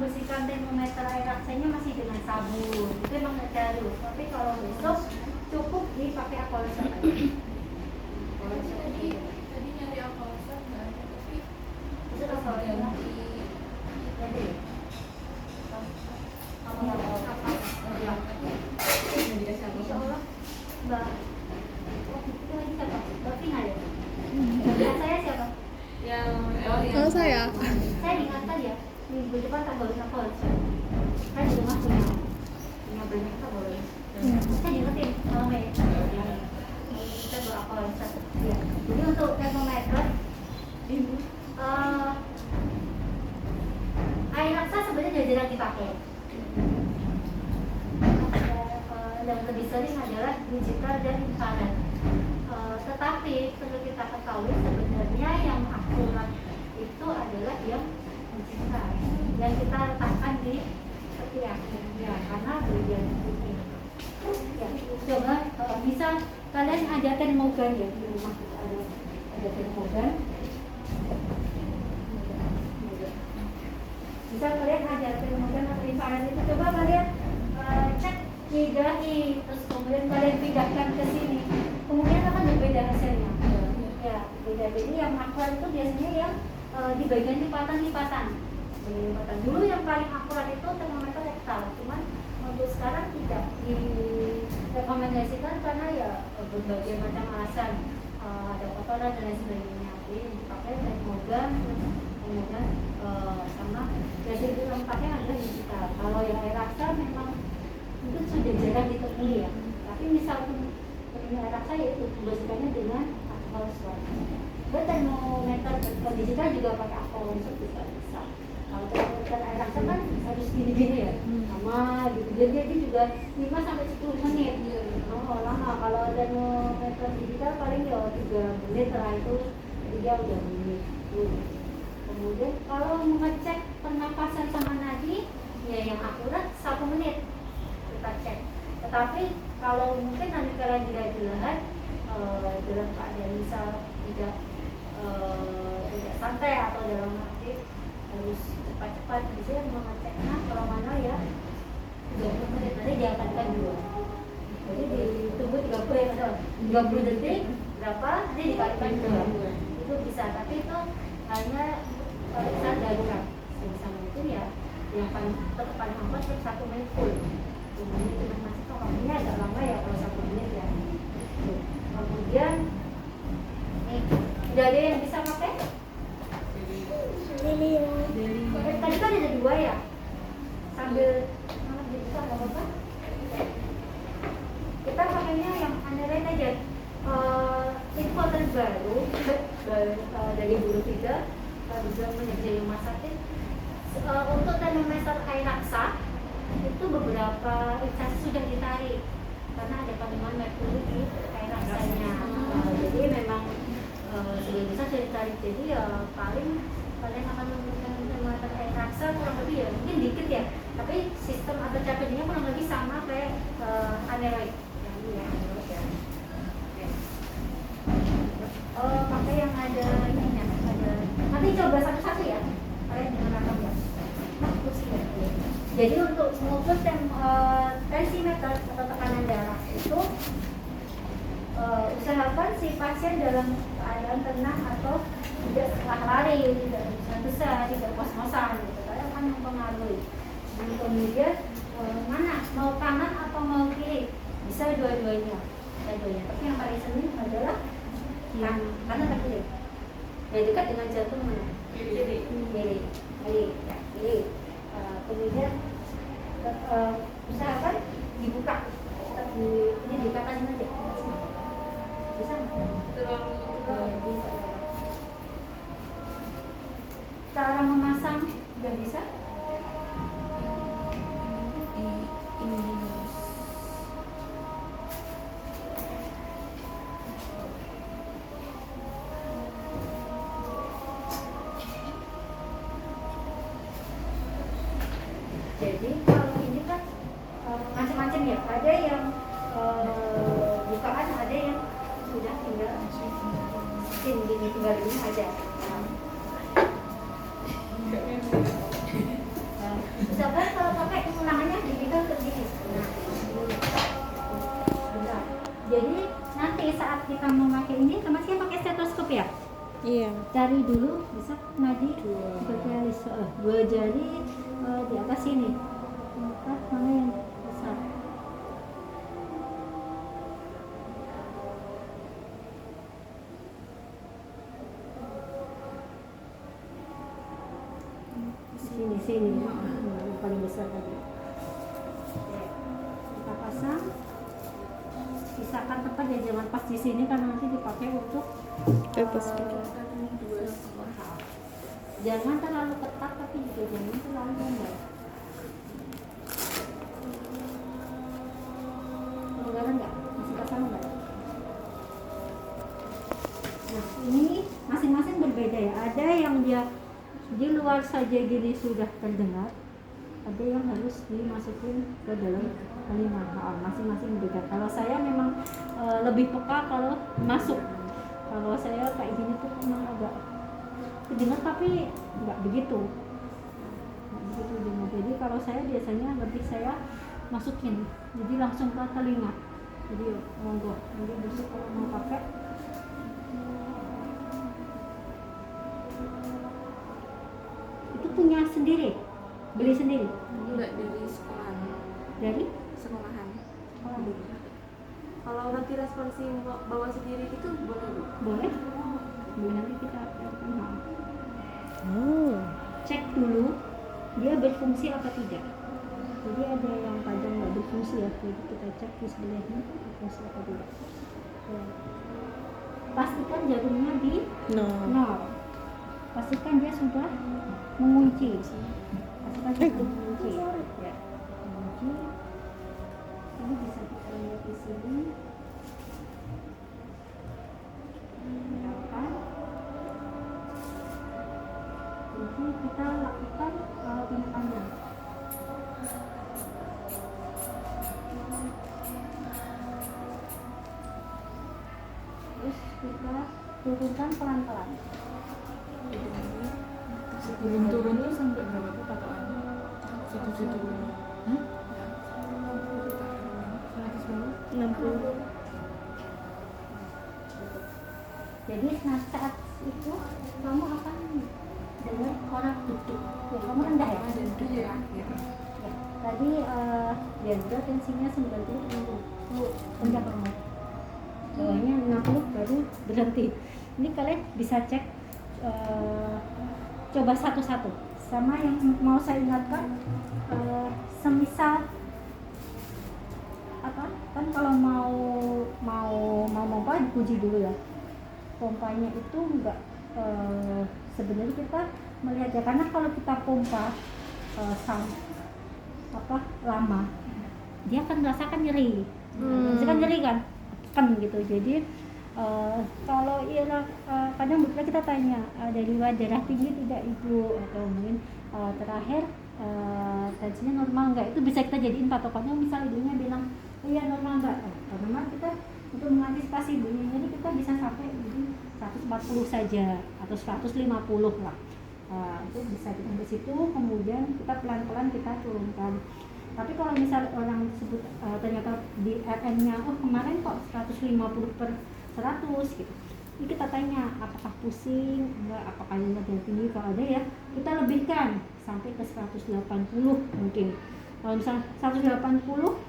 membersihkan termometer air raksanya masih dengan sabun. Itu emang harus. Tapi kalau besok cukup dipakai alkohol aja. Tadi nyari alkohol nggak ada, tapi Itu alkohol yang jadi kamu nggak mau apa? Insya Allah Mbak. Oh, itu lagi siapa? Mbak Vina ya? Dan saya siapa? Kalau saya Saya diingatkan ya, minggu depan tak boleh alkohol. Saya di rumah punya banyak tak boleh. Saya diingetin kalau kita beralkohol ya. Jadi untuk termometer air raksa sebenarnya jarang dipakai. Yang lebih sering adalah digital dan infrared. Tetapi perlu kita ketahui sebenarnya yang akurat itu adalah yang digital yang kita letakkan di setiap ya, karena bagian ini. Ya, coba bisa kalian ada termogan ya di rumah kita ada termogan. Bisa kalian ada termogan atau infrared itu coba kalian cek hidrasi, terus kemudian kalian pindahkan ke sini, kemudian akan berbeda hasilnya. Ya, beda. Jadi yang akurat itu biasanya yang di bagian lipatan-lipatan. Dulu yang paling akurat itu termometer rektal, cuman untuk sekarang tidak direkomendasikan karena ya berbagai macam alasan, ada kotoran dan lain sebagainya. Jadi dipakai termogan, kemudian sama biasanya itu yang pakai adalah digital. Kalau yang air raksa memang itu sudah jarang ditemui ya. Tapi misal ini air raksa yaitu bersihkannya dengan alkohol swab. Dan termometer digital juga pakai alkohol swab bisa. Kalau termometer air raksa kan harus gini-gini ya, sama gitu. Jadi dia juga 5 sampai 10 menit. Oh lama. Kalau termometer digital paling ya 3 menit lah itu, jadi dia udah menit. Kemudian kalau mengecek pernapasan sama nadi, ya yang akurat 1 menit kita cek. Tetapi kalau mungkin nanti kalian tidak dilihat dalam keadaan misal tidak santai atau dalam arti harus cepat-cepat, bisa yang mengeceknya kalau mana ya 30 menit nanti diangkatkan dulu. Jadi ditunggu 30 detik berapa nanti dikalikan 2 itu bisa. Tapi itu hanya saat darurat. Sebisa itu ya yang paling tetap paling aman 1 menit full. Ini cuma masih ini agak lama ya kalau 1 menit ya. Kemudian nih, udah ada yang bisa pakai? Tadi kan ada 2 ya. Sambil dibuka nggak apa-apa. Kita pakainya yang underline aja. Info terbaru dari Guru 3 bisa menyediakan rumah sakit untuk termometer air raksa itu beberapa instansi sudah ditarik karena ada kandungan merkuri di air raksanya. Jadi memang sudah bisa ditarik. Jadi ya paling kalian akan menggunakan termometer air raksa kurang lebih ya mungkin dikit ya, tapi sistem atau capaiannya kurang lebih sama kayak aneroid yang ini ya, aneroid ya. Pakai yang ada ininya, ada nanti coba satu-satu ya kalian dengan rakam ya. Jadi untuk mengukur tensimeter atau tekanan darah itu usahakan si pasien dalam keadaan tenang atau tidak setengah lari, tidak besar, tidak kos-kosan gitu, karena akan mempengaruhi. Dan kemudian mana mau kanan atau mau kiri, bisa dua-duanya. Tapi yang paling sering adalah yang kanan atau kiri. Yang dekat dengan jantung mana? Kiri. Kemudian usahakan dibuka. Ini dikatakan aja. Bisa nggak? Bisa. Cara memasang nggak bisa? Jadi kalau ini kan macam-macam ya, ada yang bukaan, ada yang sudah tinggal gini tinggal ini aja. Iya. Cari dulu bisa nadi bagian dua jari di atas sini. Mana yang besar? Sini yang paling besar tadi. Oke. Kita pasang, sisakan tempat ya, jangan pas di sini karena nanti dipakai untuk Atas. jangan terlalu ketat tapi juga jangan terlalu longgar. Kelonggaran nggak? Masih pasang nggak? Nah ini masing-masing berbeda ya. Ada yang dia di luar saja gini sudah terdengar, ada yang harus dimasukin ke dalam telinga. Masing-masing beda. Kalau saya memang lebih peka kalau masuk. Kalau saya kayak gini tuh memang agak terdengar tapi nggak begitu dengar. Jadi kalau saya biasanya lebih saya masukin, jadi langsung ke telinga. Jadi monggo, jadi besok kalau mau pakai itu punya sendiri, beli sendiri Enggak dari sekolahan. dari Sekolahan. sekolah dulu. Kalau nanti responsi bawa sendiri itu boleh Bu? Boleh, nanti kita kenal. Oh. Cek dulu dia berfungsi apa tidak. Jadi ada yang kadang nggak berfungsi ya, jadi kita cek di sebelahnya berfungsi apa tidak. Ya. Pastikan jarumnya di No. nol. Pastikan dia sudah mengunci. Pastikan dia sudah mengunci. Ya. Mengunci. Ini bisa kita lihat di sini. Nyalakan. Jadi kita lakukan penekannya. Terus kita turunkan pelan-pelan. Sebelum turun tuh sampai berapa tuh patokannya? Situ-situ. 60. Jadi saat itu kamu akan dengar orang duduk. Ya, kamu rendah ya? Dan itu di akhir. Ya. Tadi biar juga tensinya 90 rendah kamu. Bawahnya 60 baru berhenti. Ini kalian bisa cek coba satu-satu. Sama yang mau saya ingatkan, semisal apa? Kan kalau mau pompa dikunci dulu ya. Pompanya itu enggak sebenarnya kita melihat ya, karena kalau kita pompa lama dia akan merasakan nyeri. Merasakan nyeri kan gitu. Jadi kalau kadang betul kita tanya dari darah tinggi tidak ibu, atau mungkin terakhir tensinya normal enggak, itu bisa kita jadiin patokannya. Misal ibunya bilang iya normal enggak, normal, kita untuk mengantisipasi ibunya jadi kita bisa sampai 140 saja atau 150 lah. Itu bisa kita di situ, kemudian kita pelan-pelan kita turunkan. Tapi kalau misal orang tersebut ternyata di RN-nya kemarin kok 150/100 gitu, ini kita tanya apakah pusing enggak, apakah darah tinggi. Kalau ada ya kita lebihkan sampai ke 180 mungkin. Kalau misal 180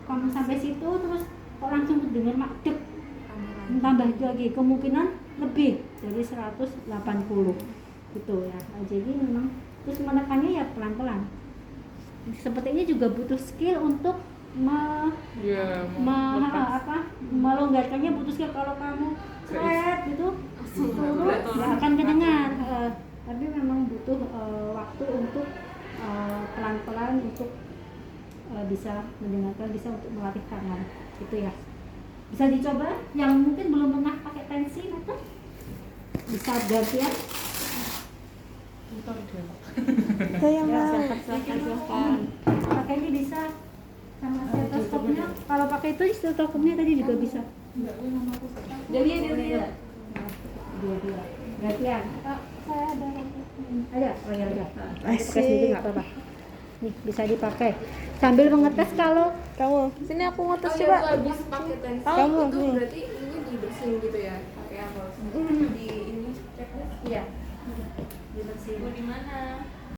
kamu sampai situ terus kok langsung dengar makdek, tambah lagi kemungkinan lebih dari 180 gitu ya. Jadi memang terus menekannya ya pelan-pelan. Sepertinya juga butuh skill untuk melonggarkannya, butuh skill. Kalau kamu seret gitu turun nggak akan kedengar. Tapi memang butuh waktu untuk pelan-pelan untuk bisa mendengarkan, bisa untuk melatih tangan gitu ya. Bisa dicoba yang mungkin belum pernah pakai tensi meter, bisa gantian. Saya Ya, mau. silahkan. Pakai ini bisa sama stetoskopnya. Kalau pakai itu stetoskopnya tadi juga bisa. Jadi dia Dua. Gantian. Saya ada. Ada. Oh ya udah. Asik. Kasih dulu nggak apa-apa. Nih bisa dipakai sambil mengetes. Kalau Kamu. Sini aku ngetes Oh, coba. habis pakai tensi Kamu, itu nih. berarti ini dibersihin gitu ya pakai apa? Di ini